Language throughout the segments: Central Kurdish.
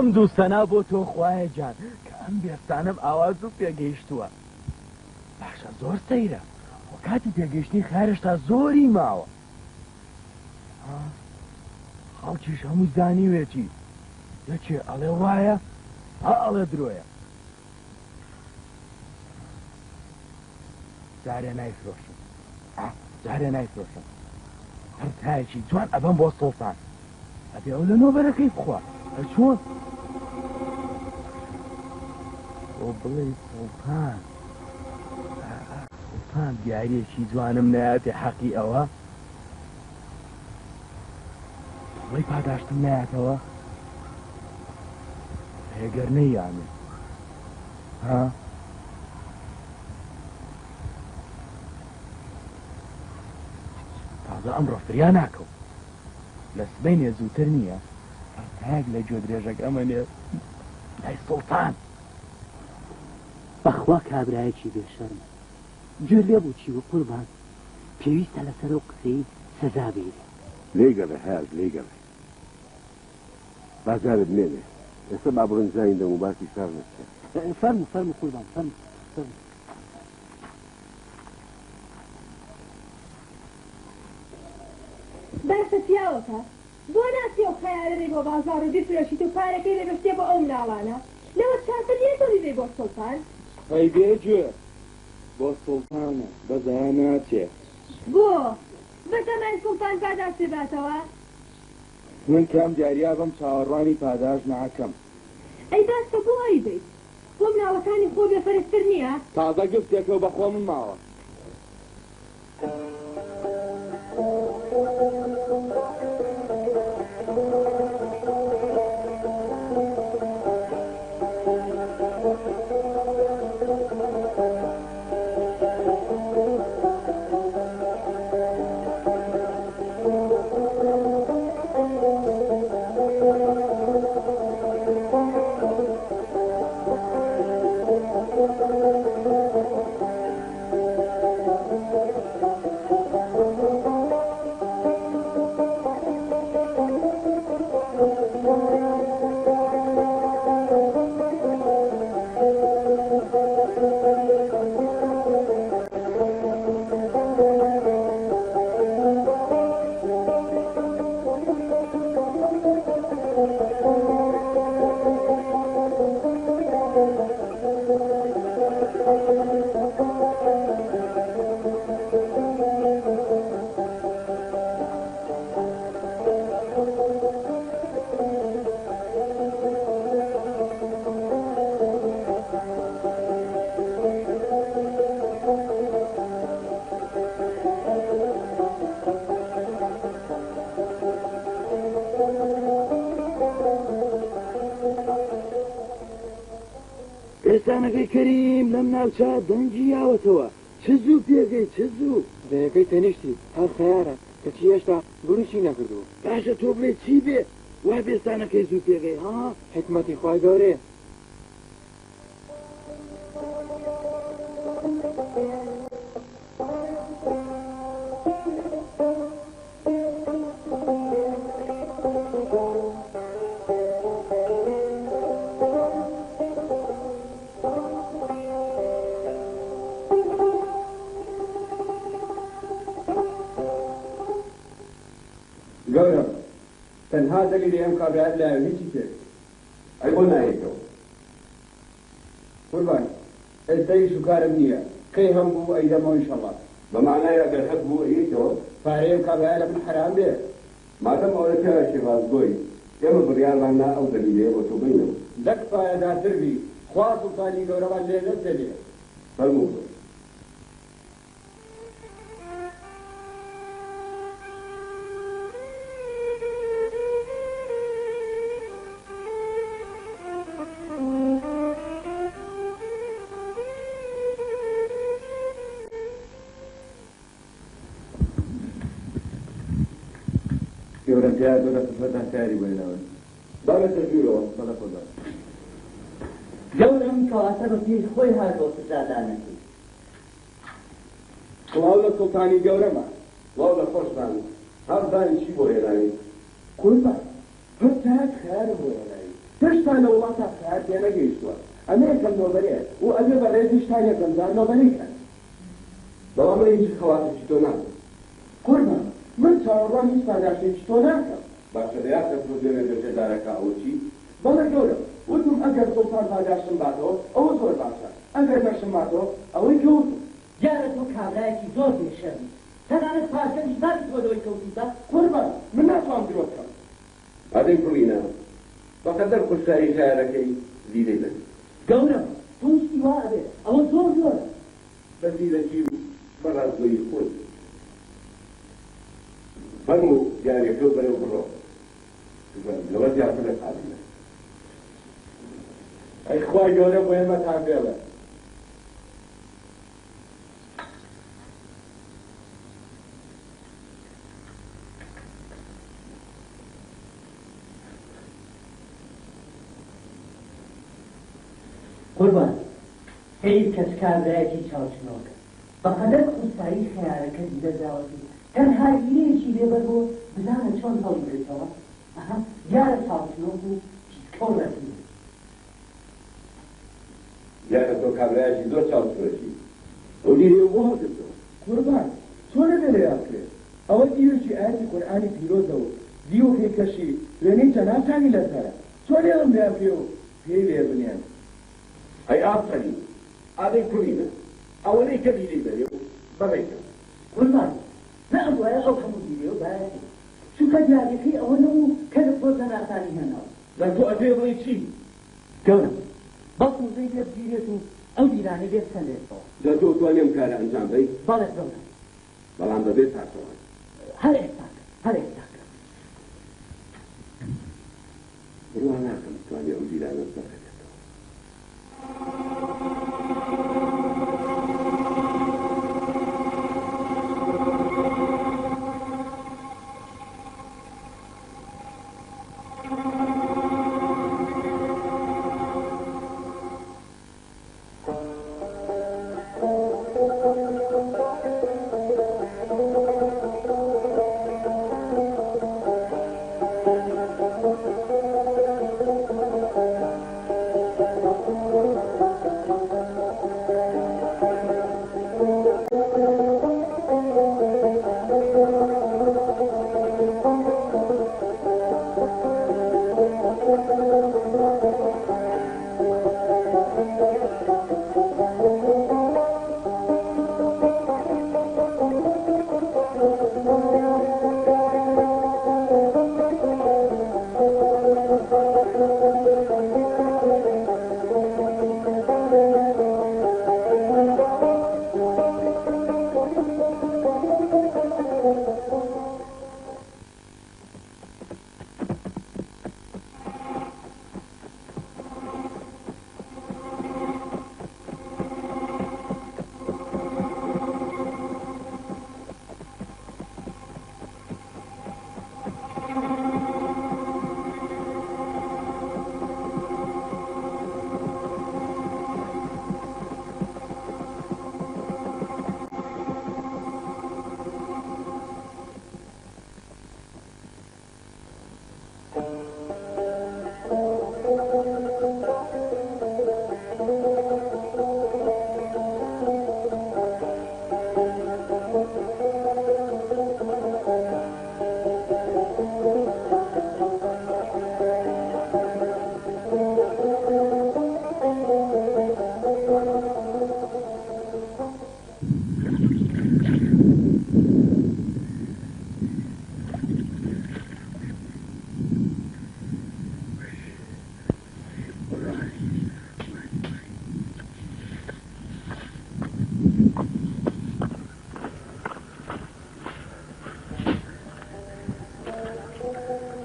حەمد و سەنا بۆ تۆ خوایە جان کە ئەم بێستانم ئاواز و پێگەیشتووە. باشە زۆر سەیرە کاتی پێگەشتنی خارشتا زۆری ماوە خەڵکیش هەموو زانیوێتی یەکێ ئەڵێ وایە ئەڵێ درۆیە جارێ نایفرۆشم جارێ نایفرۆشم هەر تایەکی جوان ئەبەم بۆ سڵتان ئەبێ ئەو لە نۆبەرەکەی بخوا چۆن بۆ بڵێ سڵتان سڵتان دیارێکی جوانم نایەتێ حەقی ئەوە بڵێ پاداشتم نایەتەوە هێگەر نەیانێ ها تازە ئەمڕۆ فریا ناکەوت لە سبەینێ زووتر نییە هەرتاک لە گوێ درێژەک ئەمەنێ لای سڵتان بەخوا کابرایەکی بێشەرمە گوێ لێ بووچی و قوربان پێویستە لەسەر ئەو قسەی سەزا بێت لێگەڵێ هەر لێگەڵێ بازارت بمێنێ ئێستا با بڕۆین زاین دەم و باسی کار نەکە فەرمو قوربان فەرمو باشە پیاوەکە بۆ ناسی ئەو خەیارەی بۆ بازار و بیفرۆشیت و پارەکەی دەبەستێ بۆ ئەو مناڵانە لەوە چاکە لێتۆری بێ بۆ سڵتان هەی بێگوێ بۆ سڵتانە بەزای ناچێ بۆ بەتەمای سڵتان پاداش دەباتەوە من کام جاریا بەم چاوەڕوانی پاداش ناکەم ئەی باسە بۆ ئەی بیت بۆ مناڵەکانی خۆ بێفەرستر نییە تازە گفتێکەوە بەخۆ من ماوە ئێستانەکەی کەریم لەم ناوچە دەنگی یاوەتەوە چ زوو پێگەی چ زوو دەیەکەی تەنیشتی هەر خەیارە کەچی هێشتا بروشی نەکردو باشە تۆ بڵێ چی بێ وا بێستانەکەی زوو پێگەی ها حکمەتی خوای گەورەیە گەورم تەنها دەلیلی ئەم کابرایەت لایە هیچی تێ ئەی بۆ نایەتەوە قوربان ئێستا هیچ کارم نییە کەی هەم بوو ئەیدەمەوە ئینشەڵڵا بەمانای ئەگەر حەق بوو ئەیتەوە پارەی ئەم کابرایە لە من حرام بێ مادەم ئەوە کە شێوازگۆی ئێمە بڕیارمان نا ئەو دەلیلەیە بۆ تۆ بینەوە لەک پایەدارتر بی خوا سوڵتانی گەورەمان لێ نەدەلێ فەرموو يا دولة فتح تاري بينهم دولة تجيله بلا قدر جورم كواسر فيه خوي هاتو سزادانكي والله سلطاني جورما والله خوشبان هر داين شي بو هيراني قربان فتاك خير بو هيراني تشتاني والله تا خير دينا جيشوا امريكا نوبريه وابي بريد يشتاني كمزان نوبريكا بەڵام من هیچ خەواتێکی تۆ ناکەم قوربان من چاوەڕوان هیچ پاداشتێکی تۆ ناکەم باشە دەیاکە تۆ دوێنێ بەجێدارەکە ئەوەچی بەڵێ گەورە وتم ئەگەر سڵتان پاداشتم باتەوە ئەوە زۆر باشە ئەگەر بەشم باتەوە ئەوەی کەوت دیارە تۆ کابرایەکی زۆر بێشەوی تەنانەت پاشەویش نابی تۆ لەوەی کەوتیتە قوربان من ناتوانم درۆ بکەم ئادەی کوڕینە بەقەدەر خوشتایی خیارەکەی زیرەی بن گەورە تۆشتی وا ئەبێ ئەوە زۆر زۆرە بە زیرەکی و بەڕازگۆیی خۆی فەرموو دیارەکە و بەرەو بڕۆ لەوە زیاتر لە قابلە ئەی خوای گەورە بۆ ئێمەتان بێڵێ قوربان هەیە کەس کابرایەکی چاوچنۆکە بەقەدەر خوستایی خەیارەکە دیدەداوەتی تەنها هیرەیەکی لێبەر بۆ بزانە چۆن هەڵبگرێتەوە دیارە چاوچنۆک و کۆڕەتی دیارە تۆ کابرایەکی زۆر چاوچنۆکی ئەو دیرێ بۆ هەڵگرتەوە قوربان چۆنە دەرێیاکرێت ئەوە دیوێکی ئاەتی قورئانی پیرۆزە و دیوەکەی کەشی وێنەی جەنابتانی لەسەرە چۆن لێڵم لێبێ و پێی لێ بنێن ئەی ئافرین ئادەی کوڕینە ئەوەی کە دیری بەرێ و بەڕێکە قوربان نە ئەوایە ئەو هەموو دیرێ و باەتی چونکە دیارەکەی ئەوە نەبوو کە لە پۆزە ناتانی هێناوە لە تۆ ئەبێ بڵێ چی گەورە بەڵکو زەی لێ بگیرێت و ئەو دیرانەی لێ بسەندێتەوە لە تۆ توانێم کارە ئەنجام بدەیت بەڵێ گەورە بەڵام بەبێ تاکەوە هەر ئێستاکە هەر ئێستاکە بڕوا ناکەم توانێ ئەو دیرانە بەڕێکێتەوە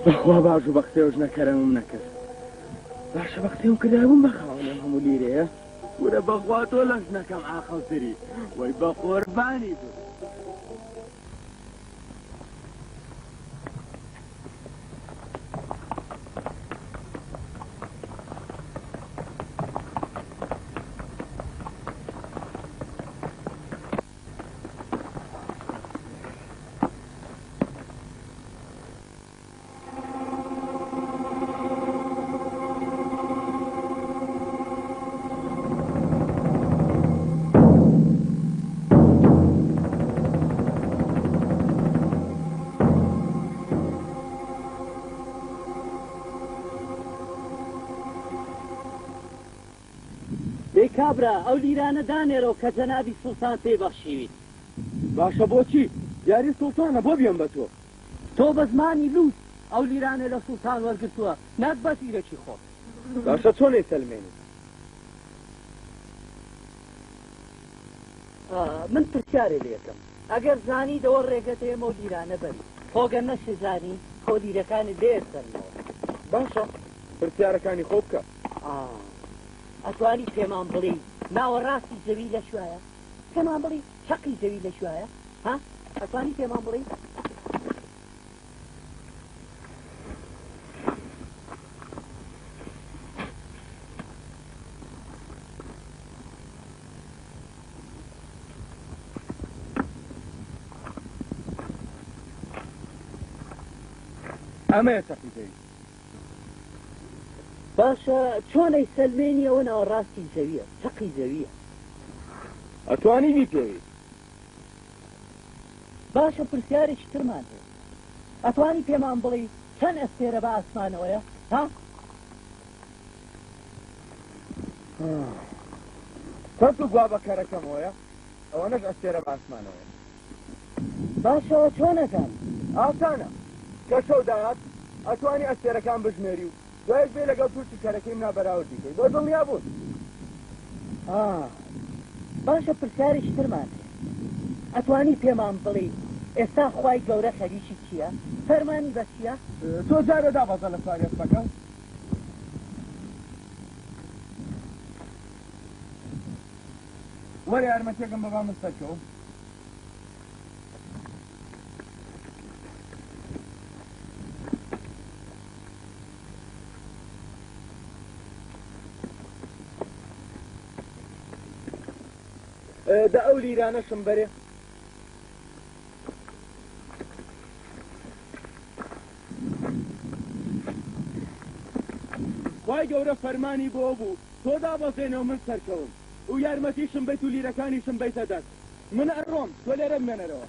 بەخوا باش و بە قسەوەش نەکەرەمم نەکرد باشە بە قسەم کردابووم بەخاوەنم هەموو لیرەیە ورە بەخوا تۆ لەش نەکەم عاقڵتری وەی بە قۆربانی بوو کابرا ئەو لیرانە دانێرەوە کە جەنابی سوڵتان پێبەخشیویت. باشە بۆچی؟ یاری سوڵتانە بۆ بێم بە تۆ. تۆ بە زمانی لووس ئەو لیرانە لە سوڵتان وەرگرتووە ناک بەسیرەکی خۆت. باشە چۆنێ سەلمێنی؟ من پرسیارێ لێکم ئەگەر زانی دەوە ڕێگەت ئێمە و لیرانە بەری خۆگە نەشزانی خۆ لیرەکانی لێسەرنەوە. باشە پرسیارەکانی خۆ بکە. ئەتوانی پێمان بڵێ ناوە ڕاستی زەوی لە شوایە؟ پێمان بڵێ حەقی زەوی لە شوایە؟ ها ئەتوانی پێمان بڵێ؟ ئەمەیە چەقی زەوی. باشە چۆنەی سەلمێنی ئەوە ناوە ڕاستی زەویە حەقی زەویە. ئەتوانی بیپێوی. باشە پرسیارێکی ترمان هەیە ئەتوانی پێمان بڵێ چەند ئەستێرە بە ئاسمانەوەیە؟ ها؟ چەند و گوا بە کەرەکەمەوەیە ئەوە نەش ئەستێرە بە ئاسمانەوەیە. باشەوە چۆنەکەن؟ ئاسانە کە شەو داهات ئەتوانی ئەستێرەکان بژمێری و دوایش بێ لەگەڵ تووشی کەرەکەی نابەراوردی کەی بۆ دڵنیا بوون. باشە پرسیارێکی ترمان هەیە ئەتوانی پێمان بڵێ ئێستا خوای گەورە خەریکی چییە؟ فەرمانی بە چییە؟ تۆ جارە دابەزە لە سواری ئەسپەکە. وەرە یارمەتێکم بەبا مستەکەوە. دا ئەو لیرانەشم بەرێ. وای گەورە فەرمانی بۆ بوو تۆ دابەزێنەوە من سەرکەوم و یارمەتیشم بیت و لیرەکانیشم بیتە دەست. من ئەڕۆم تۆ لێرە بمێنەرەوە.